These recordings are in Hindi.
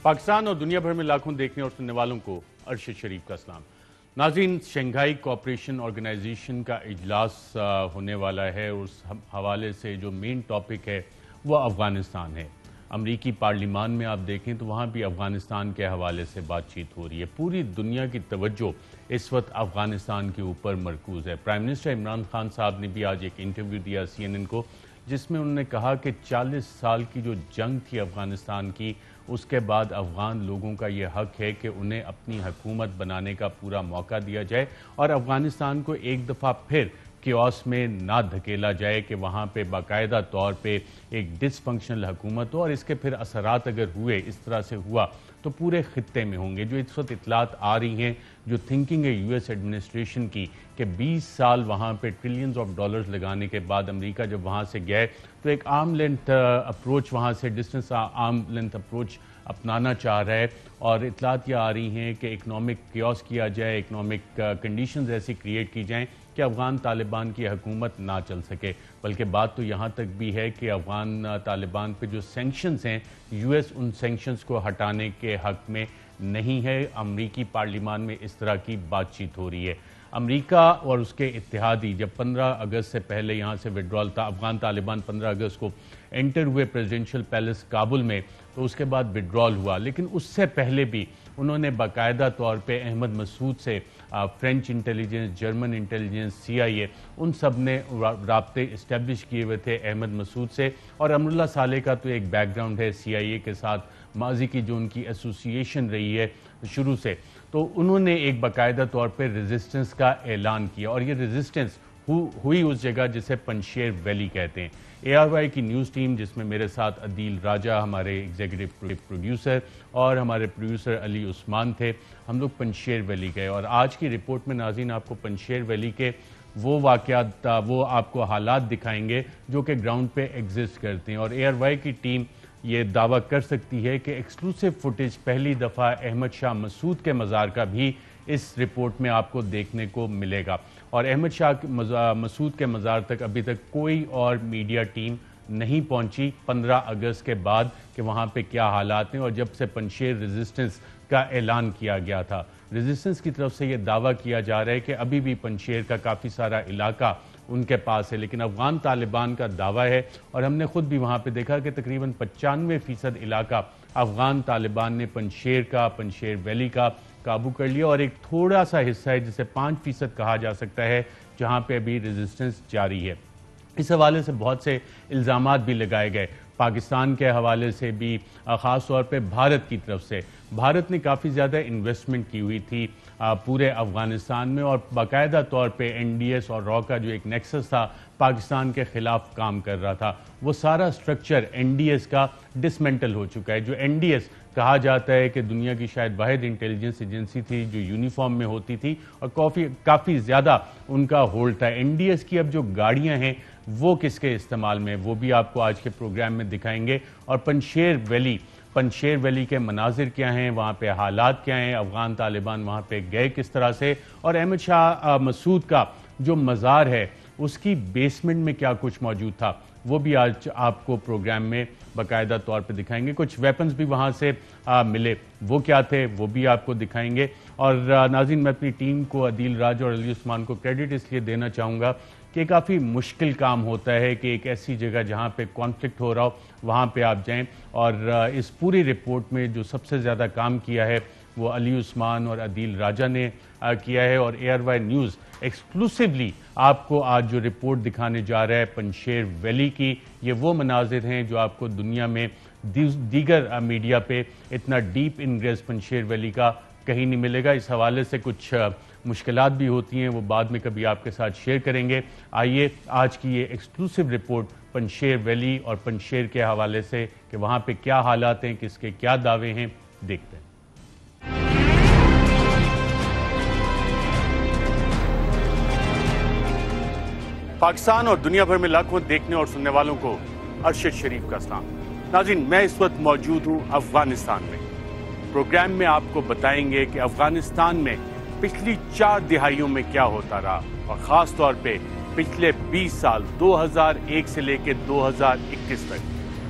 पाकिस्तान और दुनिया भर में लाखों देखने और सुनने वालों को अरशद शरीफ का सलाम। नाज़रीन, शंघाई कोऑपरेशन ऑर्गेनाइजेशन का इजलास होने वाला है। उस हवाले से जो मेन टॉपिक है वो अफ़गानिस्तान है। अमरीकी पार्लिमान में आप देखें तो वहाँ भी अफ़गानिस्तान के हवाले से बातचीत हो रही है। पूरी दुनिया की तवज्जो इस वक्त अफ़गानिस्तान के ऊपर मरकूज़ है। प्राइम मिनिस्टर इमरान खान साहब ने भी आज एक इंटरव्यू दिया CNN को, जिसमें उन्होंने कहा कि 40 साल की जो जंग थी अफ़गानिस्तान की, उसके बाद अफ़गान लोगों का ये हक है कि उन्हें अपनी हुकूमत बनाने का पूरा मौका दिया जाए और अफ़गानिस्तान को एक दफ़ा फिर कियोस में ना धकेला जाए कि वहाँ पे बाकायदा तौर पे एक डिसफंक्शनल हुकूमत हो। और इसके फिर असरात अगर हुए, इस तरह से हुआ तो पूरे खित्ते में होंगे। जो इस वक्त इतलात आ रही हैं, जो थिंकिंग है US एडमिनिस्ट्रेशन की कि 20 साल वहाँ पे ट्रिलियंस ऑफ डॉलर्स लगाने के बाद अमेरिका जब वहाँ से गए तो एक आर्म लेंथ अप्रोच, वहाँ से डिस्टेंस आर्म लेंथ अप्रोच अपनाना चाह रहा है। और इतलात ये आ रही हैं कि इकनॉमिक कियोस किया जाए, इकनॉमिक कंडीशंस ऐसी क्रिएट की जाएं कि अफ़गान तालिबान की हुकूमत ना चल सके। बल्कि बात तो यहाँ तक भी है कि अफ़गान तालिबान पे जो सैंक्शंस हैं, US उन सैंक्शंस को हटाने के हक़ में नहीं है। अमरीकी पार्लिमान में इस तरह की बातचीत हो रही है। अमेरिका और उसके इत्तेहादी जब 15 अगस्त से पहले यहाँ से विड्रॉल था, अफ़गान तालिबान 15 अगस्त को एंटर हुए प्रेसिडेंशियल पैलेस काबुल में, तो उसके बाद विड्रॉल हुआ। लेकिन उससे पहले भी उन्होंने बाकायदा तौर पे अहमद मसूद से French intelligence, German intelligence, CIA उन सब ने राब्ते इस्टेब्लिश किए हुए थे अहमद मसूद से। और अमरुल्लाह सालेह का तो एक बैकग्राउंड है CIA के साथ, माजी की जो उनकी एसोसिएशन रही है शुरू से, तो उन्होंने एक बाकायदा तौर पर रेजिस्टेंस का ऐलान किया। और ये रेजिस्टेंस हुई उस जगह जिसे पंशेर वैली कहते हैं। ARY की न्यूज़ टीम, जिसमें मेरे साथ अदील राजा हमारे एग्जीक्यूटिव प्रोड्यूसर और हमारे प्रोड्यूसर अली उस्मान थे, हम लोग पंशेर वैली गए। और आज की रिपोर्ट में नाज़रीन आपको पंशेर वैली के वो वाक़यात, वो आपको हालात दिखाएंगे जो कि ग्राउंड पे एग्जिस्ट करते हैं। और ARY की टीम ये दावा कर सकती है कि एक्सक्लूसिव फुटेज पहली दफ़ा अहमद शाह मसूद के मज़ार का भी इस रिपोर्ट में आपको देखने को मिलेगा। और अहमद शाह मसूद के मज़ार तक अभी तक कोई और मीडिया टीम नहीं पहुंची 15 अगस्त के बाद कि वहाँ पे क्या हालात हैं। और जब से पंशेर रेजिस्टेंस का ऐलान किया गया था, रेजिस्टेंस की तरफ से ये दावा किया जा रहा है कि अभी भी पंशेर का काफ़ी सारा इलाका उनके पास है। लेकिन अफ़गान तालिबान का दावा है, और हमने खुद भी वहाँ पे देखा कि तकरीबन 95% इलाका अफ़गान तालिबान ने पंशेर वैली का काबू कर लिया। और एक थोड़ा सा हिस्सा है जिसे 5% कहा जा सकता है जहाँ पे अभी रेजिस्टेंस जारी है। इस हवाले से बहुत से इल्ज़ामात भी लगाए गए, पाकिस्तान के हवाले से भी, ख़ास तौर पे भारत की तरफ से। भारत ने काफ़ी ज़्यादा इन्वेस्टमेंट की हुई थी पूरे अफ़गानिस्तान में, और बाकायदा तौर पे NDS और रॉ का जो एक नेक्सस था पाकिस्तान के ख़िलाफ़ काम कर रहा था, वो सारा स्ट्रक्चर NDS का डिसमेंटल हो चुका है। जो NDS कहा जाता है कि दुनिया की शायद वाहिद इंटेलिजेंस एजेंसी थी जो यूनिफॉर्म में होती थी और काफ़ी ज़्यादा उनका होल्ड था। NDS की अब जो गाड़ियाँ हैं वो किसके इस्तेमाल में, वो भी आपको आज के प्रोग्राम में दिखाएंगे। और पंशेर वैली के मनाजिर क्या हैं, वहाँ पे हालात क्या हैं, अफ़गान तालिबान वहाँ पे गए किस तरह से, और अहमद शाह मसूद का जो मज़ार है उसकी बेसमेंट में क्या कुछ मौजूद था, वो भी आज आपको प्रोग्राम में बाकायदा तौर पे दिखाएंगे। कुछ वेपन्स भी वहाँ से मिले, वो क्या थे वो भी आपको दिखाएंगे। और नाज़रीन, मैं अपनी टीम को, अदील राज और अली उस्मान को क्रेडिट इसलिए देना चाहूँगा कि काफ़ी मुश्किल काम होता है कि एक ऐसी जगह जहाँ पे कॉन्फ्लिक्ट हो रहा हो वहाँ पे आप जाएं। और इस पूरी रिपोर्ट में जो सबसे ज़्यादा काम किया है वो अली उस्मान और अदील राजा ने किया है। और ARY न्यूज़ एक्सक्लूसिवली आपको आज जो रिपोर्ट दिखाने जा रहा है पंशेर वैली की, ये वो मनाजिर हैं जो आपको दुनिया में दीगर मीडिया पे इतना डीप इनग्रेस पंशेर वैली का कहीं नहीं मिलेगा। इस हवाले से कुछ मुश्किलात भी होती हैं, वो बाद में कभी आपके साथ शेयर करेंगे। आइए आज की ये एक्सक्लूसिव रिपोर्ट पंशेर वैली और पंशेर के हवाले से कि वहाँ पे क्या हालात हैं, किसके क्या दावे हैं, देखते हैं। पाकिस्तान और दुनिया भर में लाखों देखने और सुनने वालों को अरशद शरीफ का सलाम। नाज़रीन, मैं इस वक्त मौजूद हूँ अफगानिस्तान में। प्रोग्राम में आपको बताएंगे कि अफगानिस्तान में पिछली 4 दिहाइयों में क्या होता रहा, और ख़ास तौर पे पिछले 20 साल 2001 से लेकर 2021 तक।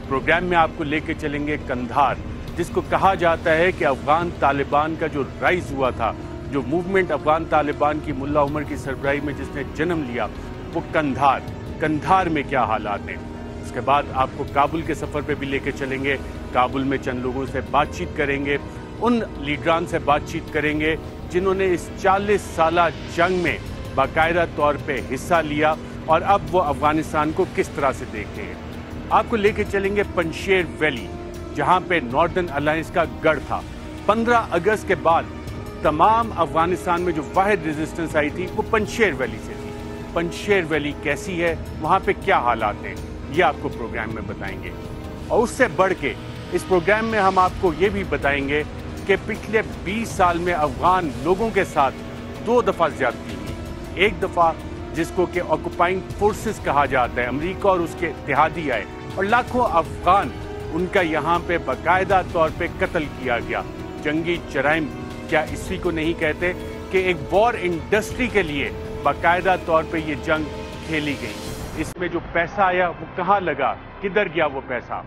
प्रोग्राम में आपको लेके चलेंगे कंधार, जिसको कहा जाता है कि अफगान तालिबान का जो राइज हुआ था, जो मूवमेंट अफगान तालिबान की मुल्ला उमर की सरबराही में जिसने जन्म लिया, वो कंधार में क्या हालात हैं। उसके बाद आपको काबुल के सफ़र पे भी लेके चलेंगे। काबुल में चंद लोगों से बातचीत करेंगे, उन लीडरान से बातचीत करेंगे जिन्होंने इस 40 साला जंग में बाकायदा तौर पे हिस्सा लिया और अब वो अफगानिस्तान को किस तरह से देखते हैं। आपको लेके चलेंगे पंजशेर वैली, जहां पे नॉर्दर्न अलायंस का गढ़ था। 15 अगस्त के बाद तमाम अफगानिस्तान में जो वाहिद रेजिस्टेंस आई थी वो पंजशेर वैली से थी। पंजशेर वैली कैसी है, वहां पे क्या हालात हैं, ये आपको प्रोग्राम में बताएंगे। और उससे बढ़ के इस प्रोग्राम में हम आपको ये भी बताएंगे कि पिछले 20 साल में अफगान लोगों के साथ 2 दफ़ा ज्यादती हुई। एक दफ़ा जिसको कि ऑक्युपाइंग फोर्सेस कहा जाता है, अमेरिका और उसके इत्तेहादी आए और लाखों अफगान उनका यहाँ पे बाकायदा तौर पे कत्ल किया गया। जंगी जराइम क्या इसी को नहीं कहते कि एक वॉर इंडस्ट्री के लिए बाकायदा तौर पे ये जंग खेली गई। इसमें जो पैसा आया वो कहाँ लगा, किधर गया वो पैसा।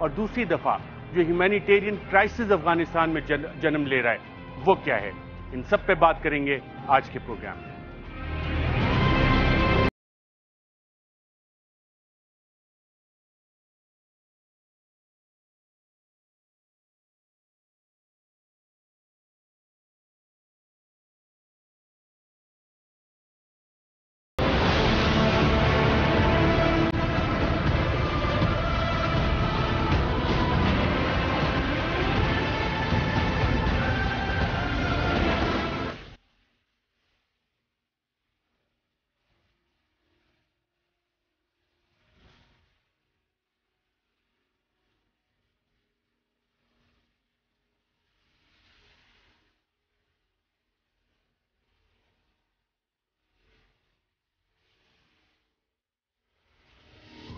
और दूसरी दफ़ा जो ह्यूमैनिटेरियन क्राइसिस अफगानिस्तान में जन्म ले रहा है वो क्या है, इन सब पे बात करेंगे आज के प्रोग्राम में।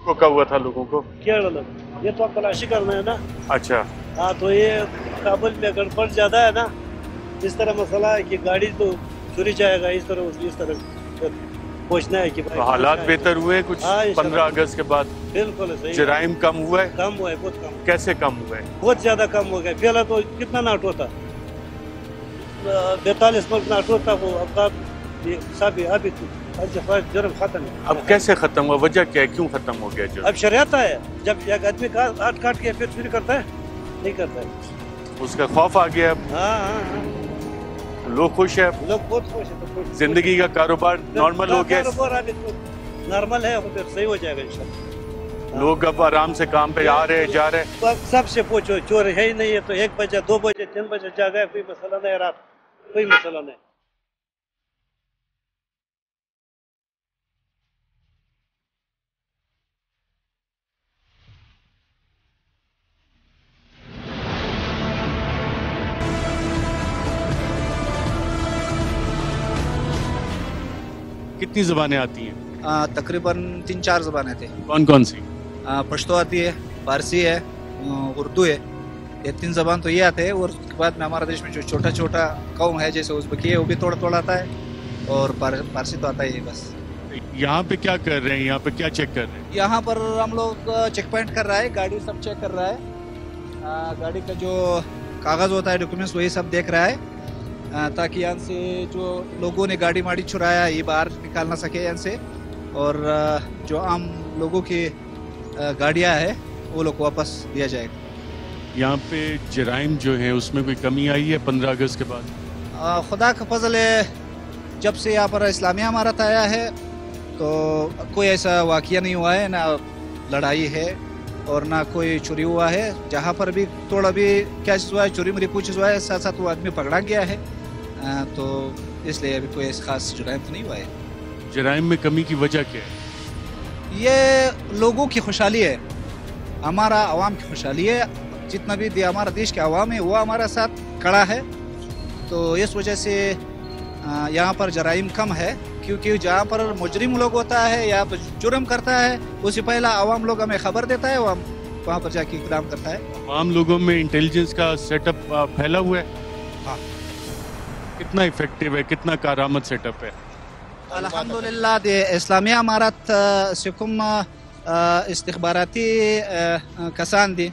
रोका हुआ था लोगों को, क्या मतलब ये तो तलाशी करना है ना। अच्छा, हाँ, तो ये काबुल में गड़बड़ ज्यादा है ना, इस तरह मसला है कि गाड़ी तो चुरी जाएगा, इस तरह पहुँचना है कि तो हालात बेहतर हुए हैं कुछ। हाँ, 15 अगस्त के बाद बिल्कुल सही, जराइम कम हुआ है। कम हुआ है, बहुत कम। कैसे कम हुआ है? बहुत ज्यादा कम हो गया। पहले तो कितना नाटो था, 42 मुल्क नाटो था, वो अभी जुर्म खत्म है। अब कैसे खत्म हुआ, वजह क्या है, क्यों खत्म हो गया जुर्म? अब शरियत है, जब एक आदमी काट के फिर चोरी करता है, नहीं करता है, उसका खौफ आ गया। हाँ। लोग खुश है, लोग बहुत खुश है, जिंदगी का कारोबार नॉर्मल हो गया। अभी तो नॉर्मल है, फिर सही हो जाएगा इंशाल्लाह। लोग अब आराम से काम पे आ रहे जा रहे। तो सबसे पूछो, चोर है ही नहीं है तो 1 बजे 2 बजे 3 बजे जा गए, कोई मसला नहीं, रात कोई मसला नहीं। कितनी जबानें आती हैं? तकरीबन 3-4 ज़बानें थे। कौन कौन सी? पश्तो आती है, फारसी है, उर्दू है, ये 3 ज़बान तो ये आते हैं। और उसके बाद में हमारे देश में जो छोटा छोटा कौम है, जैसे उज़्बेकी है, वो भी थोड़ा थोड़ा आता है, और फारसी तो आता ही है बस। यहाँ पे क्या कर रहे हैं, यहाँ पे क्या चेक कर रहे हैं? यहाँ पर हम लोग चेक पॉइंट कर रहा है, गाड़ी सब चेक कर रहा है, गाड़ी का जो कागज़ होता है, डॉक्यूमेंट्स, वही सब देख रहा है, ताकि यहाँ से जो लोगों ने गाड़ी माड़ी चुराया ये बाहर निकाल ना सके यहाँ से, और जो आम लोगों की गाड़ियाँ है वो लोग वापस दिया जाएगा। यहाँ पे जराइम जो है उसमें कोई कमी आई है 15 अगस्त के बाद? खुदा का फजल है, जब से यहाँ पर इस्लामिया इमारत आया है तो कोई ऐसा वाक़या नहीं हुआ है, ना लड़ाई है और ना कोई चोरी हुआ है। जहाँ पर भी थोड़ा भी कैश हुआ है, चोरी मेरी कुछ हुआ है, साथ साथ वो आदमी पकड़ा गया है, तो इसलिए अभी कोई खास जराइम तो नहीं हुआ है। जराइम में कमी की वजह क्या है? ये लोगों की खुशहाली है, हमारा आवाम की खुशहाली है। जितना भी हमारा देश के आवाम है वो हमारा साथ खड़ा है, तो इस वजह से यहाँ पर जराइम कम है, क्योंकि जहाँ पर मुजरिम लोग होता है या जुर्म करता है, उससे पहला आवाम लोग हमें खबर देता है, वहाँ पर जाके इकराम करता है। आम लोगों में इंटेलिजेंस का सेटअप फैला हुआ है? हाँ। कितना इफेक्टिव है, कितना कारआमद सेटअप है? अल्हम्दुलिल्लाह इस्लामिया इमारत सिकुम इस्तिखबाराती कसान दी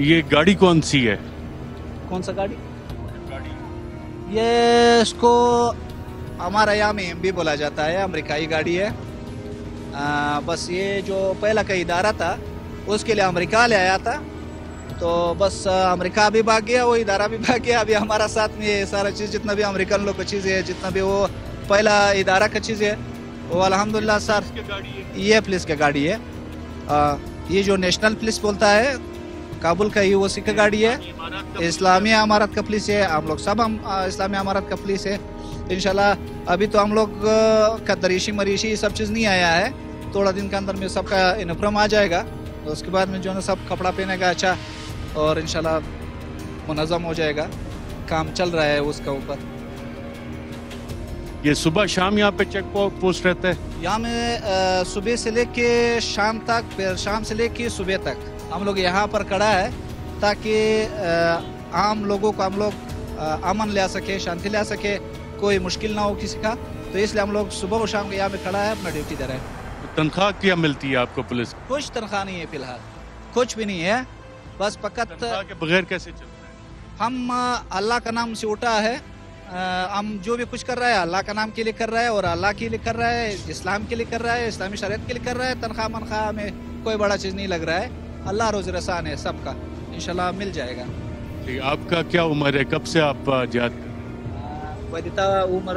ये गाड़ी कौन सी है? कौन सा गाड़ी? ये इसको हमारा यहाँ में MB बोला जाता है, अमेरिकाई गाड़ी है। बस ये जो पहला का इदारा था उसके लिए अमेरिका ले आया था, तो बस अमेरिका भी भाग गया, वो इदारा भी भाग गया। अभी हमारा साथ में ये सारा चीज़ जितना भी अमेरिकन लोग का चीज़ है, जितना भी वो पहला इदारा का चीज़ है वो अल्हम्दुलिल्लाह सर ये पुलिस का गाड़ी है। ये जो नेशनल पुलिस बोलता है काबुल का, ये उसी का गाड़ी है। इस्लामी अमारत का पुलिस है। हम लोग सब हम इस्लामी अमारत का पुलिस है इंशाल्लाह। अभी तो हम लोग का दरीशी मरीशी सब चीज़ नहीं आया है, थोड़ा दिन के अंदर में सबका यूनिफॉर्म आ जाएगा, तो उसके बाद में जो है सब कपड़ा पहनेगा अच्छा, और इंशाल्लाह मुनज़्ज़म हो जाएगा। काम चल रहा है उसका ऊपर। ये सुबह शाम यहाँ पे चेक पोस्ट रहता है? यहाँ में सुबह से लेके शाम तक, फिर शाम से लेके सुबह तक हम लोग यहाँ पर खड़ा है ताकि आम लोगों को हम लोग अमन ले आ सके, शांति ले आ सके, कोई मुश्किल ना हो किसी का। तो इसलिए हम लोग सुबह और शाम को यहाँ पे खड़ा है, अपना ड्यूटी दे रहे हैं। तनख्वाह क्या मिलती है आपको पुलिस? कुछ तनख्वाह नहीं है फिलहाल, कुछ भी नहीं है। बस फकत तनख्वाह के बगैर कैसे चलता है? हम अल्लाह का नाम से उठा है। हम जो भी कुछ कर रहा है अल्लाह का नाम के लिए कर रहा है, और अल्लाह के लिए कर रहा है, इस्लाम के लिए कर रहा है, इस्लामी शरीयत के लिए कर रहा है। तनख्वाह मनख्वाह में कोई बड़ा चीज़ नहीं लग रहा है। अल्लाह रोज़ रसान है सबका, इंशाल्लाह मिल जाएगा। आपका क्या उम्र है, कब से आप जिहाद? वैदिता उम्र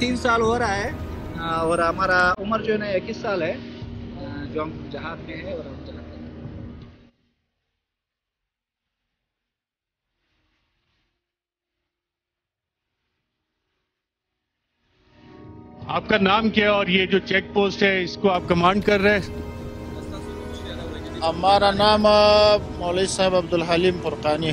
3 साल हो रहा है, और हमारा उम्र जो है ना 21 साल है, जो हम जहाद में है और हम जहाद में हैं। आपका नाम क्या है और ये जो चेक पोस्ट है इसको आप कमांड कर रहे हैं? हमारा नाम मौलवी साहब अब्दुल हलीम फरकानी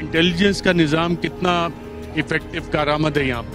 इंटेलिजेंस का निज़ाम कितना इफेक्टिव कारआमद है यहाँ पे?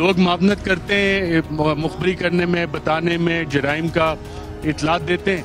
लोग मामनत करते हैं मुखबरी करने में, बताने में, जराइम का इतलात देते हैं?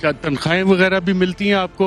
क्या तनख्वाहें वगैरह भी मिलती हैं आपको?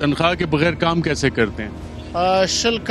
तनख्वाह के बगैर काम कैसे करते हैं? 20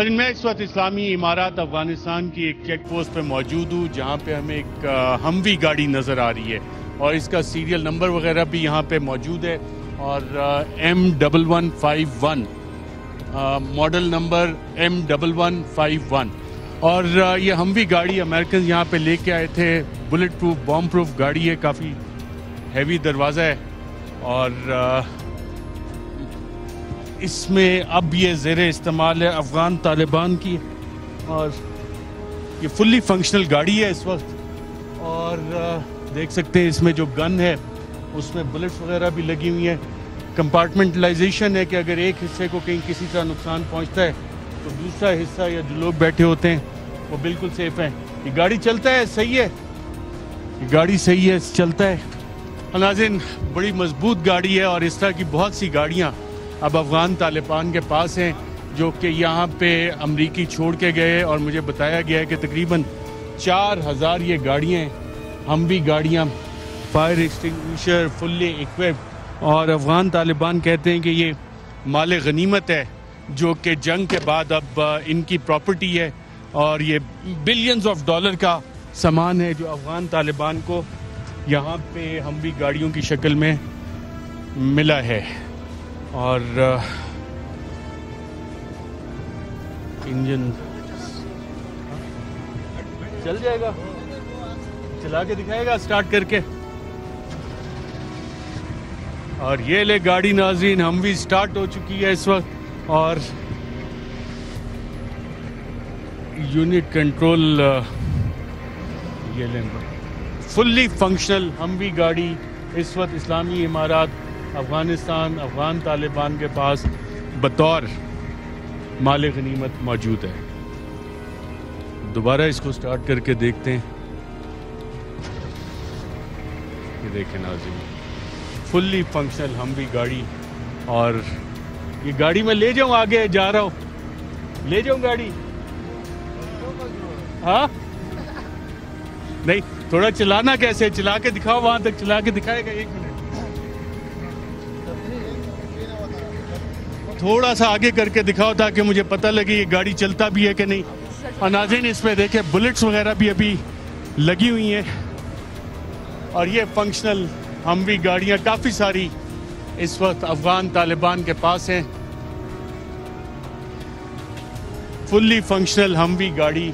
और मैं इस वक्त इस्लामी इमारात अफगानिस्तान की एक चेक पोस्ट पे मौजूद हूँ जहाँ पे हमें एक हमवी गाड़ी नज़र आ रही है और इसका सीरियल नंबर वगैरह भी यहाँ पे मौजूद है और M1151 मॉडल नंबर M1151 और ये हमवी गाड़ी अमेरिकन यहाँ पे लेके आए थे। बुलेट प्रूफ, बॉम्ब प्रूफ गाड़ी है, काफ़ी हैवी दरवाज़ा है और इसमें अब ये ज़ेरे इस्तेमाल है अफ़गान तालिबान की और ये फुल्ली फंक्शनल गाड़ी है इस वक्त और देख सकते हैं इसमें जो गन है उसमें बुलेट्स वगैरह भी लगी हुई हैं। कंपार्टमेंटलाइजेशन है कि अगर एक हिस्से को कहीं किसी का नुकसान पहुंचता है तो दूसरा हिस्सा या जो लोग बैठे होते हैं वो बिल्कुल सेफ हैं। ये गाड़ी चलता है, सही है? गाड़ी सही है, चलता है। नाज़रीन, बड़ी मजबूत गाड़ी है और इस तरह की बहुत सी गाड़ियाँ अब अफगान तालिबान के पास हैं जो कि यहाँ पे अमरीकी छोड़ के गए, और मुझे बताया गया है कि तकरीबन 4000 ये गाड़ियाँ, हम भी गाड़ियाँ, फायर एक्सटिंग्विशर फुल्ली इक्विप्ड, और अफगान तालिबान कहते हैं कि ये माल गनीमत है जो कि जंग के बाद अब इनकी प्रॉपर्टी है, और ये बिलियंस ऑफ डॉलर का सामान है जो अफगान तालिबान को यहाँ पे हम भी गाड़ियों की शक्ल में मिला है। और इंजन चल जाएगा, चला के दिखाएगा स्टार्ट करके। और ये ले गाड़ी नाज़रीन, हम भी स्टार्ट हो चुकी है इस वक्त, और यूनिट कंट्रोल ये ले फुल्ली फंक्शनल हम भी गाड़ी इस वक्त इस्लामी इमारात अफगानिस्तान अफगान तालिबान के पास बतौर माल गनीमत मौजूद है। दोबारा इसको स्टार्ट करके देखते हैं। ये देखें नाज़रीन, फुल्ली फंक्शनल हम भी गाड़ी, और ये गाड़ी में ले जाऊं, आगे जा रहा हूं, ले जाऊं गाड़ी। हाँ नहीं, थोड़ा चलाना कैसे, चला के दिखाओ, वहां तक चला के दिखाएगा। 1 मिनट, थोड़ा सा आगे करके दिखाओ ताकि मुझे पता लगे ये गाड़ी चलता भी है कि नहीं। और नाज़रीन, इसमें देखें बुलेट्स वगैरह भी अभी लगी हुई हैं, और ये फंक्शनल हम भी गाड़ियाँ काफ़ी सारी इस वक्त अफगान तालिबान के पास हैं। फुल्ली फंक्शनल हम भी गाड़ी,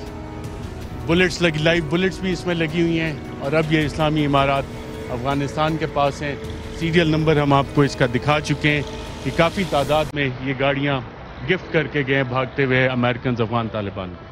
बुलेट्स लगी, लाइव बुलेट्स भी इसमें लगी हुई हैं, और अब ये इस्लामी इमारात अफगानिस्तान के पास हैं। सीरियल नंबर हम आपको इसका दिखा चुके हैं कि काफ़ी तादाद में ये गाड़ियाँ गिफ्ट करके गए भागते हुए अमेरिकन अफगान तालिबान को।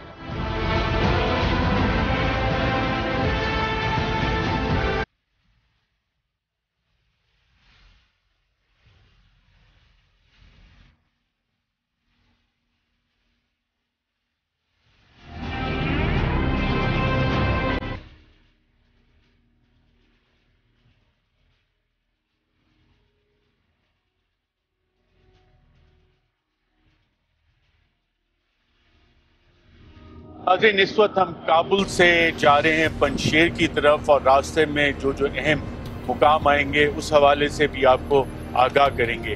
नाज़रीन, इस वक्त हम काबुल से जा रहे हैं पंजशेर की तरफ, और रास्ते में जो जो अहम मुकाम आएंगे उस हवाले से भी आपको आगाह करेंगे।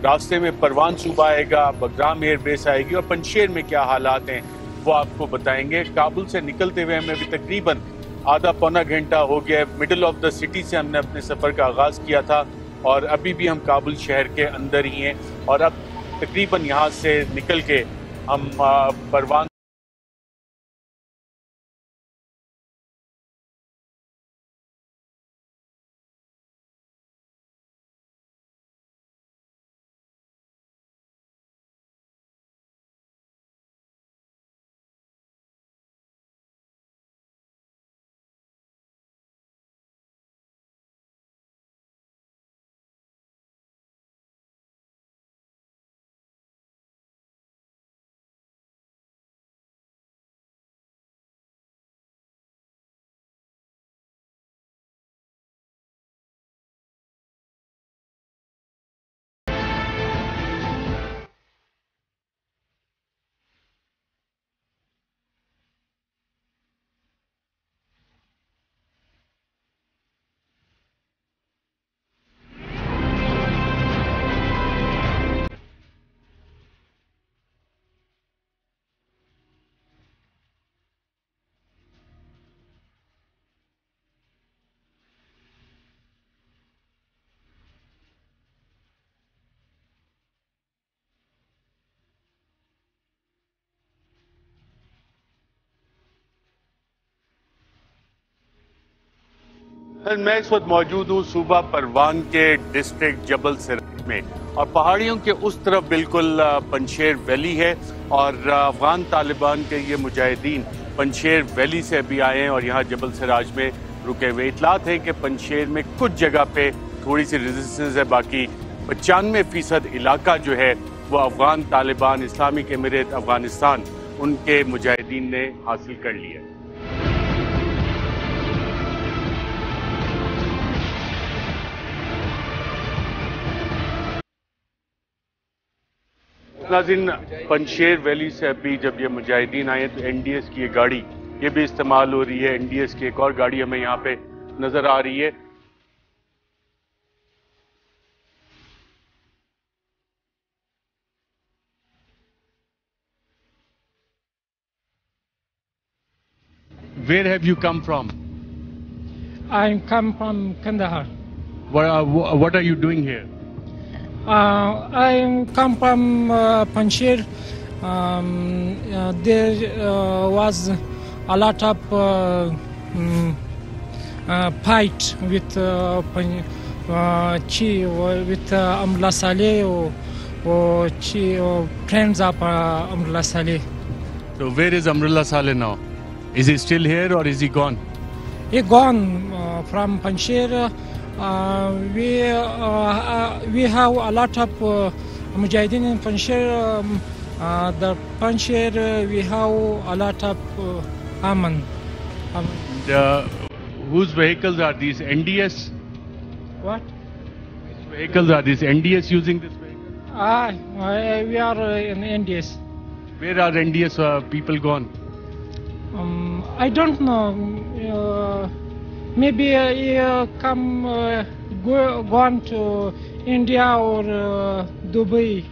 रास्ते में परवान सूबा आएगा, बगराम एयरबेस आएगी, और पंजशेर में क्या हालात हैं वो आपको बताएंगे। काबुल से निकलते हुए हमें अभी तकरीबन आधा पौना घंटा हो गया। मिडल ऑफ द सिटी से हमने अपने सफ़र का आगाज़ किया था, और अभी भी हम काबुल शहर के अंदर ही हैं, और अब तकरीबन यहाँ से निकल के हम परवान मैं इस वक्त मौजूद हूँ सूबा परवान के डिस्ट्रिक्ट जबल सिराज में, और पहाड़ियों के उस तरफ बिल्कुल पंजशेर वैली है, और अफगान तालिबान के ये मुजाहिदीन पंजशेर वैली से अभी आए हैं और यहाँ जबल सिराज में रुके हुए। इतलात है कि पंजशेर में कुछ जगह पे थोड़ी सी रेजिस्टेंस है, बाकी 95% इलाका जो है वो अफगान तालिबान इस्लामिक एमिरेट अफगानिस्तान उनके मुजाहिदीन ने हासिल कर लिया है। नाज़रीन, पंशेर वैली से अभी जब ये मुजाहिदीन आए तो एनडीएस की ये गाड़ी ये भी इस्तेमाल हो रही है। एनडीएस की एक और गाड़ी हमें यहाँ पे नजर आ रही है। Where have you come from? I come from Kandahar. What are you doing here? I come from Panjshir. There was a lot of fight with Amrullah Saleh or friends of Amrullah Saleh. So where is Amrullah Saleh now? Is he still here or is he gone? He gone from Panjshir. We have a lot of Mujahideen in Panjshir. The Panjshir we have a lot of Aman. Whose vehicles are these? NDS? What? Which vehicles are these? NDS using this vehicle? We are in NDS. Where are NDS people gone? I don't know. Maybe gone to India or Dubai.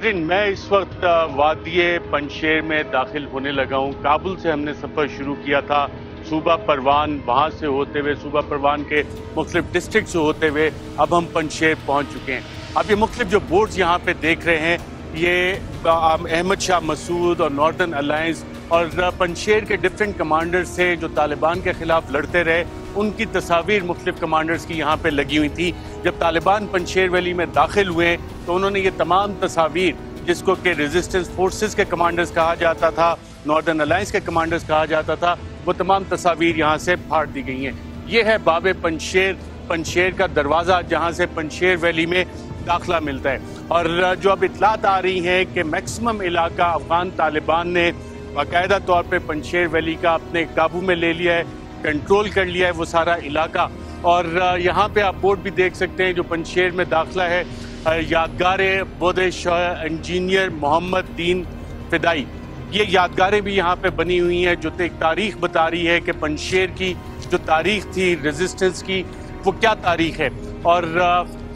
मैं इस वक्त वादिये पंजशेर में दाखिल होने लगा हूँ। काबुल से हमने सफ़र शुरू किया था, सूबा परवान, वहाँ से होते हुए सूबा परवान के मुख्तलिफ डिस्ट्रिक्ट से होते हुए अब हम पंजशेर पहुँच चुके हैं। अब ये मुख्तलिफ जो बोर्ड्स यहाँ पे देख रहे हैं, ये अहमद शाह मसूद और नॉर्दर्न अलायंस और पंजशेर के डिफरेंट कमांडर्स थे जो तालिबान के खिलाफ लड़ते रहे, उनकी तस्वीर मुख्तलिफ कमांडर्स की यहाँ पे लगी हुई थी। जब तालिबान पंजशेर वैली में दाखिल हुए तो उन्होंने ये तमाम तस्वीर, जिसको कि रेजिस्टेंस फोर्सेस के कमांडर्स कहा जाता था, नॉर्दर्न अलायंस के कमांडर्स कहा जाता था, वो तमाम तस्वीर यहाँ से फाड़ दी गई हैं। ये है बाबे पंजशेर, पंजशेर का दरवाज़ा जहाँ से पंजशेर वैली में दाखिला मिलता है। और जो अब इतलात आ रही हैं कि मैक्सिमम इलाका अफगान तालिबान ने बाकायदा तौर पर पंजशेर वैली का अपने काबू में ले लिया है, कंट्रोल कर लिया है वो सारा इलाका। और यहाँ पे आप बोर्ड भी देख सकते हैं जो पंजशेर में दाखिला है, यादगारे बोधे शाह इंजीनियर मोहम्मद दीन फिदाई। ये यादगारें भी यहाँ पे बनी हुई हैं जो एक तारीख बता रही है कि पंजशेर की जो तारीख थी रेजिस्टेंस की, वो क्या तारीख है। और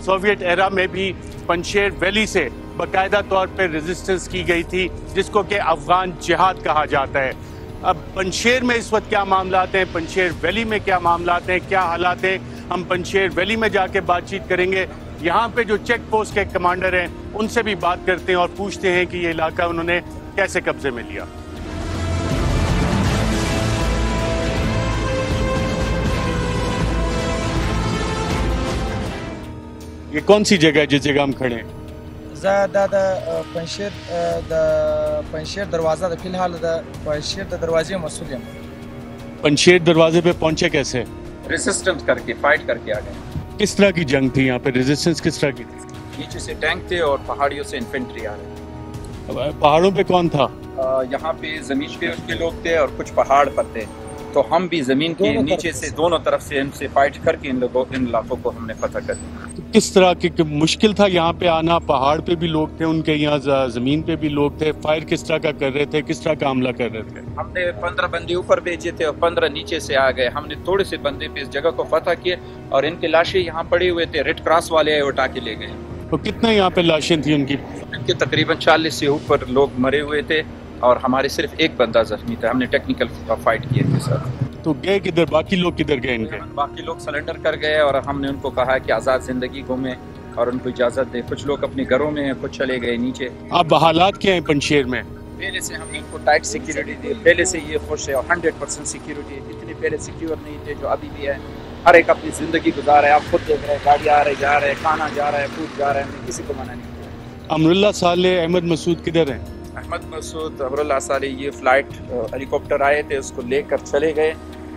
सोवियत एरा में भी पंजशेर वैली से बाकायदा तौर पर रेजिस्टेंस की गई थी, जिसको कि अफगान जिहाद कहा जाता है। अब पंजशेर में इस वक्त क्या मामलात हैं, पंजशेर वैली में क्या मामलात हैं, क्या हालात हैं, हम पंजशेर वैली में जाके बातचीत करेंगे। यहाँ पे जो चेक पोस्ट के कमांडर हैं उनसे भी बात करते हैं और पूछते हैं कि ये इलाका उन्होंने कैसे कब्जे में लिया। ये कौन सी जगह है जिस जगह हम खड़े हैं? पंजशेर दरवाज़ा फिलहाल पंजशेर दरवाजे मसूल हैं। पंजशेर दरवाजे पे पहुंचे कैसे? रेजिस्टेंस करके, फाइट करके आ गए। किस तरह की जंग थी यहाँ पे, रेजिस्टेंस किस तरह की थी? नीचे से टैंक थे और पहाड़ियों से इन्फेंट्री आ रहे। पहाड़ों पे कौन था? यहाँ पे जमीन पे उसके लोग थे और कुछ पहाड़ पर थे, तो हम भी जमीन के नीचे से दोनों तरफ से इनसे फाइट करके इन इलाकों को हमने फतह कर दिया। तो किस तरह की मुश्किल था यहाँ पे आना? पहाड़ पे भी लोग थे, उनके यहाँ जमीन पे भी लोग थे। फायर किस तरह का कर रहे थे, किस तरह का हमला कर रहे थे? हमने 15 बंदे ऊपर भेजे थे और 15 नीचे से आ गए। हमने थोड़े से बंदे पे इस जगह को फतह किए और इनके लाशें यहाँ पड़े हुए थे, रेड क्रॉस वाले आए उठा के ले गए। तो कितना यहाँ पे लाशें थी उनकी? इनके तकरीबन 40 से ऊपर लोग मरे हुए थे और हमारे सिर्फ एक बंदा जख्मी था। हमने टेक्निकल फाइट किए थे सर। तो गए किधर, बाकी लोग किधर गए इनके? बाकी लोग सरेंडर कर गए और हमने उनको कहा कि आज़ाद ज़िंदगी घूमें और उनको इजाज़त दे। कुछ लोग अपने घरों में हैं, कुछ चले गए नीचे। अब हालात क्या हैं पंजशेर में? पहले से हमने इनको टाइट सिक्योरिटी दी, पहले से ये खुश है और 100% सिक्योरिटी है। इतने पहले सिक्योर नहीं थे जो अभी भी है। हर एक अपनी ज़िंदगी गुजार रहा है। आप खुद देख रहे हैं, गाड़ी आ रही जा रहे हैं, खाना जा रहा है, फूड जा रहा है, किसी को मना नहीं किया। अमरुल्लाह सालेह, अहमद मसूद किधर हैं? अहमद मसूद, अमरुल्लाह सालेह ये फ्लाइट हेलीकॉप्टर आए थे, उसको लेकर चले गए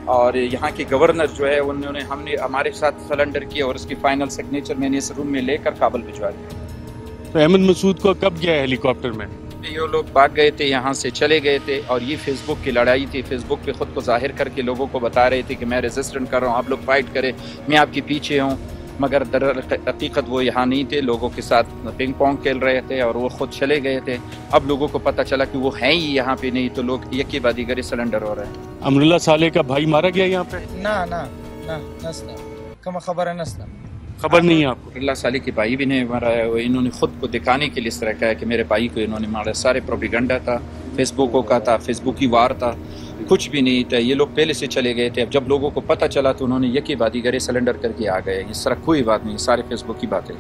और यहाँ के गवर्नर जो है उन्होंने हमने हमारे साथ सरेंडर किया और उसकी फाइनल सिग्नेचर मैंने इस रूम में लेकर काबुल भिजवा दिया। तो अहमद मसूद को कब गया हेलीकॉप्टर में? ये लोग भाग गए थे, यहाँ से चले गए थे और ये फेसबुक की लड़ाई थी। फेसबुक पे खुद को जाहिर करके लोगों को बता रहे थे कि मैं रेजिस्टेंट कर रहा हूँ, आप लोग फाइट करें, मैं आपके पीछे हूँ। मगर दर हकीकत वो यहाँ नहीं थे, लोगों के साथ पिंग पोंग खेल रहे थे और वो खुद चले गए थे। अब लोगों को पता चला कि वो हैं ही यहाँ पे नहीं, तो लोग यकी बादी करे सरेंडर हो रहे हैं। अमरुल्लाह सालेह का भाई मारा गया यहाँ पे? ना ना ना नस्ता कम खबर है नस्ता खबर नहीं है आपको? अमरुल्लाह सालेह के भाई भी नहीं मारा है। वो इन्होंने खुद को दिखाने के लिए इस तरह कहा कि मेरे भाई को इन्होंने मारा। सारे प्रोपेगेंडा था, फेसबुकों का था, फेसबुकी वार था, कुछ भी नहीं था। ये लोग पहले से चले गए थे। अब जब लोगों को पता चला तो उन्होंने यकी बादी करे सरेंडर करके आ गए। इस तरह कोई बात नहीं, सारे फेसबुक की बात है।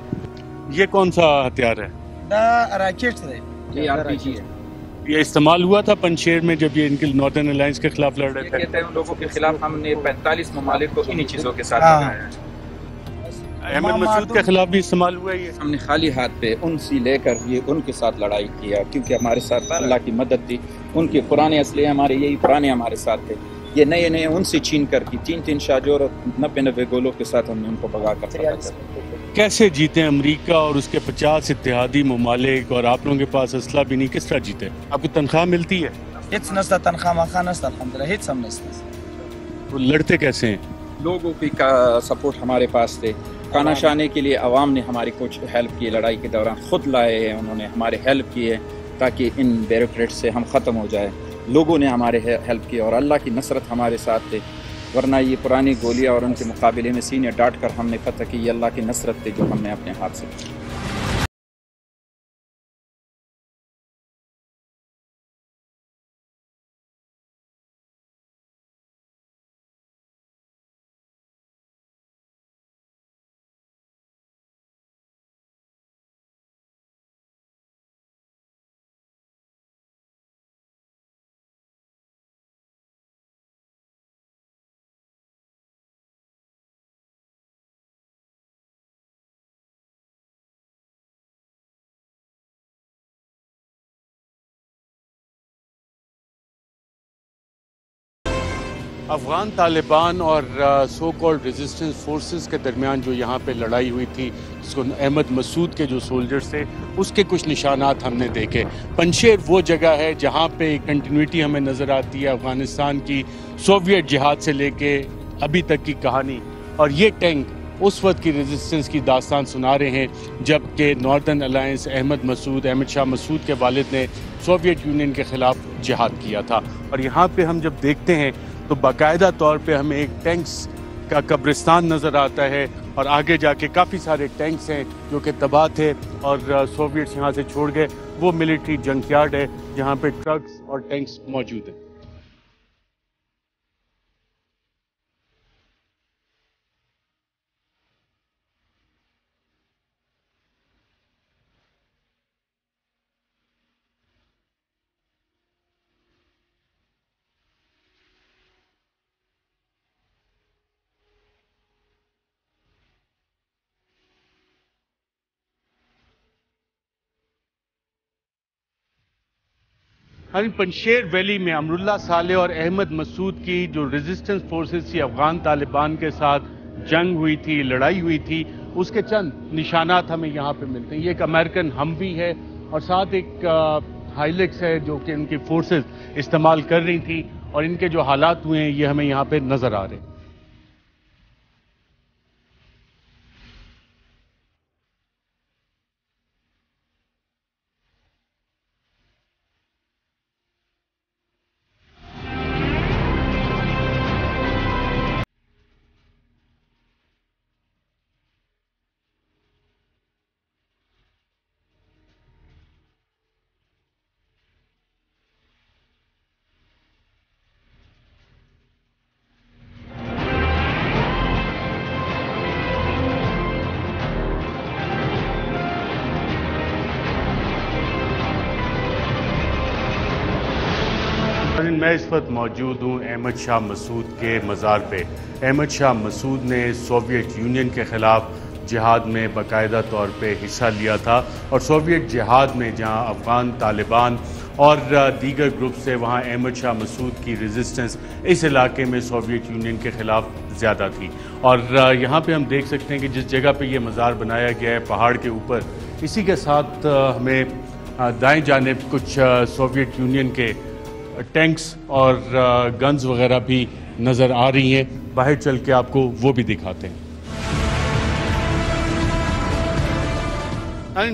ये कौन सा हथियार है? दा रैकेट है, ये आरपीजी है। ये इस्तेमाल हुआ था पंजशेर में जब ये इनके नॉर्दर्न अलायंस के खिलाफ लड़ रहे थे? कहते हैं उन लोगों के खिलाफ हमने 45 ममालिक को इन्हीं चीज़ों के साथ हाँ। लगाया है। अहमद मसूद के खिलाफ भी इस्तेमाल हुआ है ये? हमने खाली हाथ पे उनसे लेकर ये उनके साथ लड़ाई किया क्योंकि हमारे साथ अल्लाह की मदद थी। उनके पुराने असले हमारे यही पुराने हमारे साथ थे। ये नए नए उनसे छीन कर की 3-3 शाहजोर 90 गोलों के साथ हमने उनको भगा कर। कैसे जीते अमेरिका और उसके 50 इत्तेहादी ममालिक और आप लोगों के पास असला भी नहीं? किस तरह जीते? आपको तनख्वाह मिलती है? हिच नस्ता तनख्वाह मखा नस्ता अल्हम्दुलिल्लाह हिच हम नस्ता। वो लड़ते कैसे हैं? लोगों की का सपोर्ट हमारे पास थे। खाना शाने के लिए अवाम ने हमारी कुछ हेल्प की। लड़ाई के दौरान खुद लाए हैं उन्होंने, हमारे हेल्प किए ताकि इन ब्यूरोक्रेट से हम ख़त्म हो जाए। लोगों ने हमारे हेल्प की और अल्लाह की नसरत हमारे साथ थे। वरना ये पुरानी गोलियां और उनके मुकाबले में सीने डांट कर हमने पता कि ये अल्लाह की नसरत थी जो हमने अपने हाथ से की। अफगान तालिबान और सो कॉल्ड रेजिस्टेंस फोर्सेस के दरमियान जो यहाँ पे लड़ाई हुई थी, जिसको अहमद मसूद के जो सोल्जर्स थे उसके कुछ निशानात हमने देखे। पंजशेर वो जगह है जहाँ पे कंटिन्यूटी हमें नज़र आती है अफ़गानिस्तान की सोवियत जिहाद से लेके अभी तक की कहानी। और ये टैंक उस वक्त की रेजिस्टेंस की दास्तान सुना रहे हैं जबकि नॉर्दर्न अलायंस अहमद शाह मसूद के वालिद ने सोवियत यूनियन के ख़िलाफ़ जिहाद किया था। और यहाँ पे हम जब देखते हैं तो बाकायदा तौर पे हमें एक टैंक्स का कब्रिस्तान नज़र आता है और आगे जाके काफ़ी सारे टैंक्स हैं जो कि तबाह थे और सोवियट्स यहाँ से छोड़ गए। वो मिलिट्री जंकयार्ड है जहाँ पे ट्रक्स और टैंक्स मौजूद हैं। हाँ, पंजशेर वैली में अमरुल्लाह सालेह और अहमद मसूद की जो रेजिस्टेंस फोर्सेस थी, अफगान तालिबान के साथ जंग हुई थी, लड़ाई हुई थी, उसके चंद निशानात हमें यहाँ पे मिलते हैं। ये एक अमेरिकन हमवी है और साथ एक हाइलेक्स है जो कि इनकी फोर्सेस इस्तेमाल कर रही थी और इनके जो हालात हुए हैं ये हमें यहाँ पे नज़र आ रहे हैं। मैं इस वक्त मौजूद हूँ अहमद शाह मसूद के मज़ार पे। अहमद शाह मसूद ने सोवियत यूनियन के ख़िलाफ़ जिहाद में बाकायदा तौर पे हिस्सा लिया था और सोवियत जिहाद में जहाँ अफ़गान तालिबान और दीगर ग्रुप से वहाँ अहमद शाह मसूद की रेजिस्टेंस इस इलाके में सोवियत यूनियन के ख़िलाफ़ ज़्यादा थी। और यहाँ पे हम देख सकते हैं कि जिस जगह पे ये मज़ार बनाया गया है पहाड़ के ऊपर, इसी के साथ हमें दाएं जानिब कुछ सोवियत यूनियन के टैंक्स और गन्स वगैरह भी नज़र आ रही हैं। बाहर चल के आपको वो भी दिखाते हैं।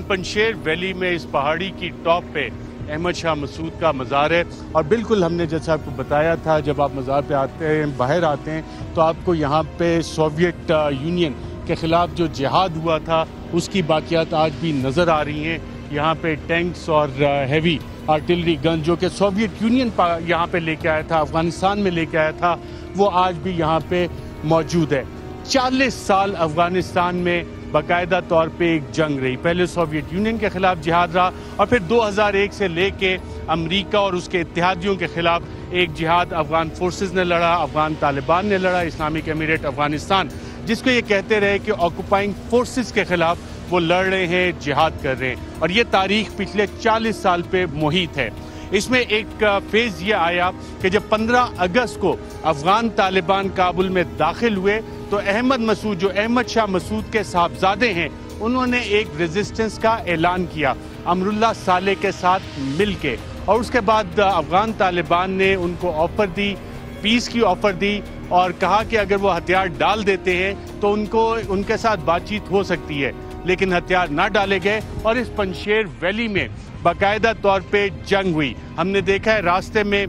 पंजशेर वैली में इस पहाड़ी की टॉप पे अहमद शाह मसूद का मज़ार है और बिल्कुल हमने जैसा आपको बताया था, जब आप मज़ार पे आते हैं, बाहर आते हैं तो आपको यहाँ पे सोवियत यूनियन के ख़िलाफ़ जो जिहाद हुआ था उसकी बाक़ियात आज भी नज़र आ रही हैं। यहाँ पे टैंक्स और हैवी आर्टिलरी गन जो कि सोवियत यूनियन यहाँ पे लेके आया था, अफ़गानिस्तान में लेके आया था, वो आज भी यहाँ पे मौजूद है। 40 साल अफ़गानिस्तान में बाकायदा तौर पे एक जंग रही। पहले सोवियत यूनियन के ख़िलाफ़ जिहाद रहा और फिर 2001 से लेके अमेरिका और उसके इत्तेहादियों के ख़िलाफ़ एक जिहाद अफ़गान फोर्सेस ने लड़ा, अफ़गान तालिबान ने लड़ा, इस्लामिक एमिरेट अफ़गानिस्तान, जिसको ये कहते रहे कि ऑक्यूपाइंग फोर्सेस के ख़िलाफ़ वो लड़ रहे हैं, जिहाद कर रहे हैं। और ये तारीख़ पिछले 40 साल पे मुहित है। इसमें एक फेज़ ये आया कि जब 15 अगस्त को अफ़गान तालिबान काबुल में दाखिल हुए तो अहमद मसूद, जो अहमद शाह मसूद के साहबजादे हैं, उन्होंने एक रेजिस्टेंस का ऐलान किया अमरुल्लाह साले के साथ मिल के। और उसके बाद अफ़गान तालिबान ने उनको ऑफ़र दी, पीस की ऑफ़र दी और कहा कि अगर वो हथियार डाल देते हैं तो उनके साथ बातचीत हो सकती है। लेकिन हथियार ना डाले गए और इस पंजशेर वैली में बाकायदा तौर पे जंग हुई। हमने देखा है रास्ते में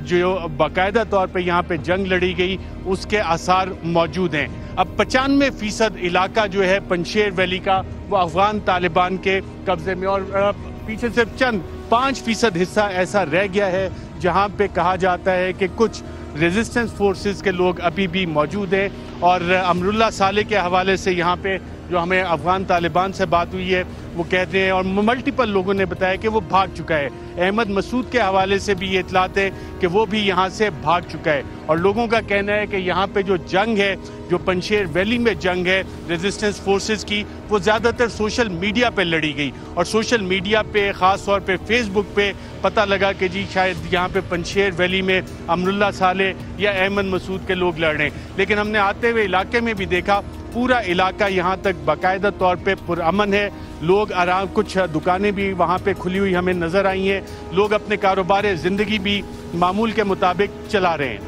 जो बाकायदा तौर पे यहाँ पे जंग लड़ी गई उसके आसार मौजूद हैं। अब 95% इलाका जो है पंजशेर वैली का वो अफ़गान तालिबान के कब्जे में और पीछे से चंद 5% हिस्सा ऐसा रह गया है जहाँ पे कहा जाता है कि कुछ रेजिस्टेंस फोर्सेस के लोग अभी भी मौजूद हैं। और अमरुल्लाह साले के हवाले से यहाँ पे जो हमें अफ़गान तालिबान से बात हुई है वो कहते हैं और मल्टीपल लोगों ने बताया कि वो भाग चुका है। अहमद मसूद के हवाले से भी ये इतलात है कि वो भी यहाँ से भाग चुका है। और लोगों का कहना है कि यहाँ पे जो जंग है, जो पंजशेर वैली में जंग है रेजिस्टेंस फोर्सेस की, वो ज़्यादातर सोशल मीडिया पे लड़ी गई। और सोशल मीडिया पे ख़ास तौर पे फेसबुक पे पता लगा कि जी शायद यहाँ पे पंजशेर वैली में अमरुल्लाह साले या अहमद मसूद के लोग लड़ रहे हैं। लेकिन हमने आते हुए इलाके में भी देखा पूरा इलाका यहाँ तक बाकायदा तौर पे पुरअमन है। लोग आराम, कुछ दुकानें भी वहाँ पे खुली हुई हमें नज़र आई हैं। लोग अपने कारोबार ज़िंदगी भी मामूल के मुताबिक चला रहे हैं।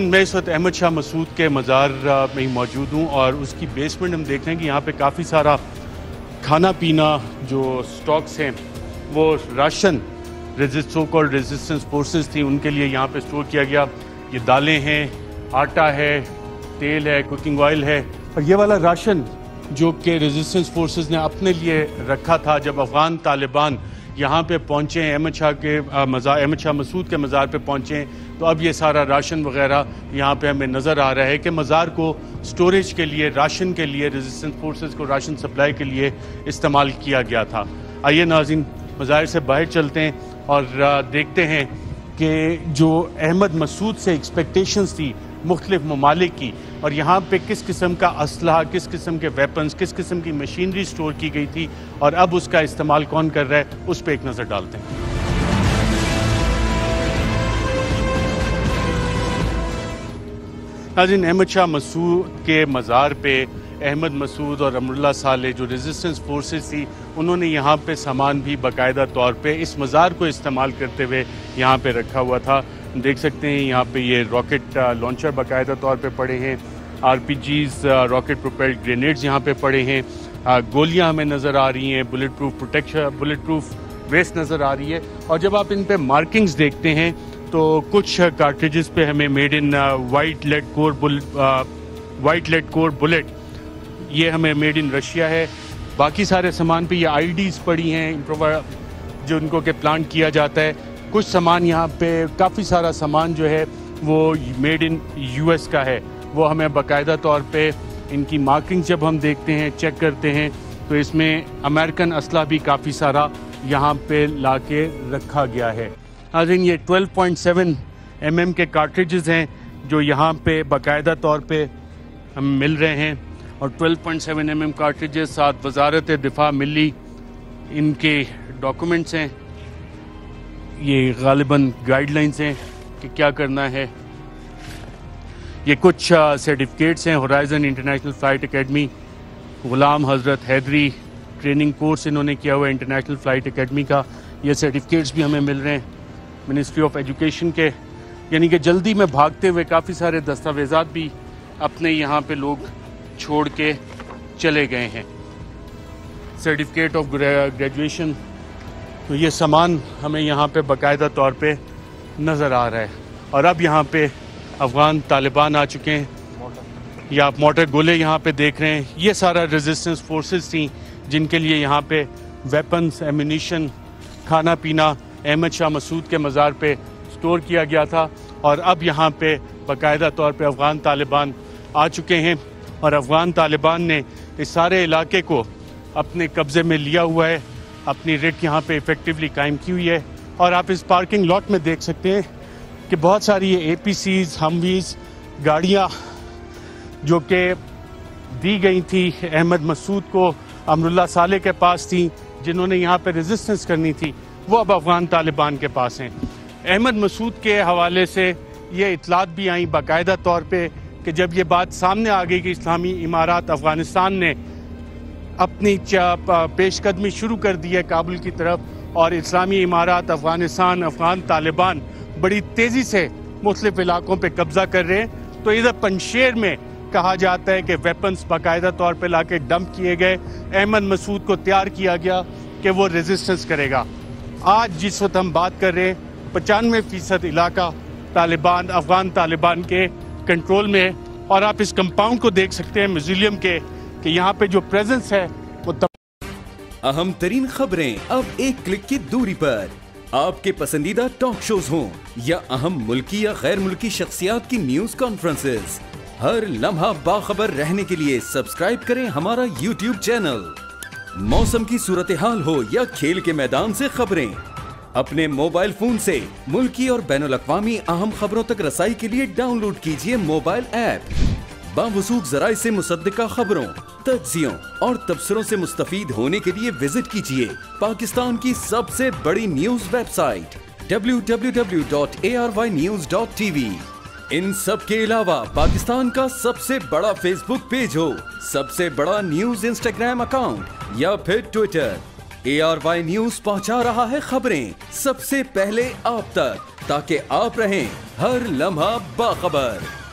मैं इस वक्त अहमद शाह मसूद के मज़ार में ही मौजूद हूँ और उसकी बेसमेंट हम देख रहे हैं कि यहाँ पे काफ़ी सारा खाना पीना जो स्टॉक्स हैं वो ration so called resistance forces थी उनके लिए यहाँ पे स्टोर किया गया। ये दालें हैं, आटा है, तेल है, कुकिंग ऑयल है और ये वाला राशन जो कि रेजिस्टेंस फोर्सेस ने अपने लिए रखा था जब अफ़गान तालिबान यहाँ पे पहुँचे हैं, अहमद शाह मसूद के मज़ार पे पहुँचे हैं, तो अब ये सारा राशन वगैरह यहाँ पे हमें नज़र आ रहा है कि मज़ार को स्टोरेज के लिए, राशन के लिए, रेजिस्टेंस फोर्सेस को राशन सप्लाई के लिए इस्तेमाल किया गया था। आइए नाज़रीन मज़ार से बाहर चलते हैं और देखते हैं कि जो अहमद मसूद से एक्सपेक्टेशंस थी मुख्तलिफ ममालिक की और यहाँ पे किस किस्म का असलहा, किस किस्म के वेपन्स, किस किस्म की मशीनरी स्टोर की गई थी और अब उसका इस्तेमाल कौन कर रहा है, उस पर एक नज़र डालते हैं। नाज़रीन, अहमद शाह मसूद के मज़ार पे अहमद मसूद और अमरुल्लाह साले जो रेजिस्टेंस फोर्सेस थी उन्होंने यहाँ पे सामान भी बाकायदा तौर पे इस मज़ार को इस्तेमाल करते हुए यहाँ पे रखा हुआ था। देख सकते हैं यहाँ पे ये रॉकेट लॉन्चर बाकायदा तौर पे पड़े हैं, RPGs रॉकेट प्रोपेल्ड ग्रेनेड्स यहाँ पे पड़े हैं, गोलियाँ हमें नज़र आ रही हैं, बुलेट प्रूफ वेस्ट नज़र आ रही है। और जब आप इन पे मार्किंग्स देखते हैं तो कुछ कार्ट्रिजेस पे हमें made in white lead core bullet, ये हमें मेड इन रशिया है। बाकी सारे सामान पे ये IDs पड़ी हैं जो उनको के प्लांट किया जाता है। कुछ सामान यहाँ पे काफ़ी सारा सामान जो है वो मेड इन US का है, वो हमें बाकायदा तौर पे इनकी मार्किंग जब हम देखते हैं, चेक करते हैं तो इसमें अमेरिकन असला भी काफ़ी सारा यहाँ पे लाके रखा गया है। नाज़रीन, ये 12.7 mm के कार्ट्रिजेज़ हैं जो यहाँ पे बाकायदा तौर पे हम मिल रहे हैं, और 12.7 mm कार्ट्रिजेज़ साथ वजारत दिफा मिली इनके डॉक्यूमेंट्स हैं। ये गालिबन गाइडलाइंस हैं कि क्या करना है। ये कुछ सर्टिफिकेट्स हैं। होराइज़न इंटरनेशनल फ़्लाइट एकेडमी, ग़ुलाम हज़रत हैदरी ट्रेनिंग कोर्स इन्होंने किया हुआ है इंटरनेशनल फ़्लाइट एकेडमी का। ये सर्टिफिकेट्स भी हमें मिल रहे हैं मिनिस्ट्री ऑफ एजुकेशन के। यानी कि जल्दी में भागते हुए काफ़ी सारे दस्तावेज़ात भी अपने यहाँ पे लोग छोड़ के चले गए हैं। सर्टिफिकेट ऑफ ग्रेजुएशन, तो ये सामान हमें यहाँ पे बाकायदा तौर पे नज़र आ रहा है। और अब यहाँ पे अफ़गान तालिबान आ चुके हैं, या आप मोटर गोले यहाँ पे देख रहे हैं। ये सारा रेजिस्टेंस फोर्सेस थी जिनके लिए यहाँ पे वेपन्स, एम्यूनिशन, खाना पीना अहमद शाह मसूद के मज़ार पे स्टोर किया गया था। और अब यहाँ पे बाकायदा तौर पे अफ़गान तालिबान आ चुके हैं, और अफ़गान तालिबान ने इस सारे इलाके को अपने कब्ज़े में लिया हुआ है, अपनी रिट यहाँ पे इफ़ेक्टिवली कायम की हुई है। और आप इस पार्किंग लॉट में देख सकते हैं कि बहुत सारी ये APCs, हमवीज़ गाड़ियाँ जो कि दी गई थी अहमद मसूद को, अमरुल्लाह साले के पास थी, जिन्होंने यहाँ पे रेजिस्टेंस करनी थी, वो अब अफ़गान तालिबान के पास हैं। अहमद मसूद के हवाले से ये इतलात भी आई बाकायदा तौर पे कि जब ये बात सामने आ गई कि इस्लामी इमारात अफ़गानिस्तान ने अपनी पेशकदमी शुरू कर दी है काबुल की तरफ, और इस्लामी इमारात अफ़गानिस्तान, अफ़गान तालिबान बड़ी तेज़ी से मुख्तलिफ इलाकों पे कब्ज़ा कर रहे हैं, तो इधर पंशेर में कहा जाता है कि वेपन्स बाकायदा तौर पे लाके डंप किए गए। अहमद मसूद को तैयार किया गया कि वो रेजिस्टेंस करेगा। आज जिस वक्त हम बात कर रहे हैं 95% इलाका तालिबान, अफ़गान तालिबान के कंट्रोल में है। और आप इस कंपाउंड को देख सकते हैं म्यूजियम के कि यहाँ पे जो प्रेजेंस है वो अहम तरीन खबरें अब एक क्लिक की दूरी पर। आपके पसंदीदा टॉक शोज हों या अहम मुल्की या गैर मुल्की शख्सियात की न्यूज कॉन्फ्रेंसेस, हर लम्हा बाखबर रहने के लिए सब्सक्राइब करें हमारा YouTube चैनल। मौसम की सूरत हाल हो या खेल के मैदान से खबरें, अपने मोबाइल फोन से मुल्की और बैनुल-अक़वामी अहम खबरों तक रसाई के लिए डाउनलोड कीजिए मोबाइल ऐप। बावसूख ज़राए से मुसद्दिका खबरों, तज्ज़ियों और तबसरों से मुस्तफ़ीद होने के लिए विजिट कीजिए पाकिस्तान की सबसे बड़ी न्यूज वेबसाइट www.arYnews.tv। इन सब के अलावा पाकिस्तान का सबसे बड़ा फेसबुक पेज हो, सबसे बड़ा न्यूज इंस्टाग्राम अकाउंट या फिर ट्विटर, ARY न्यूज पहुंचा रहा है खबरें सबसे पहले आप तक, ताकि आप रहें हर लम्हा बाखबर।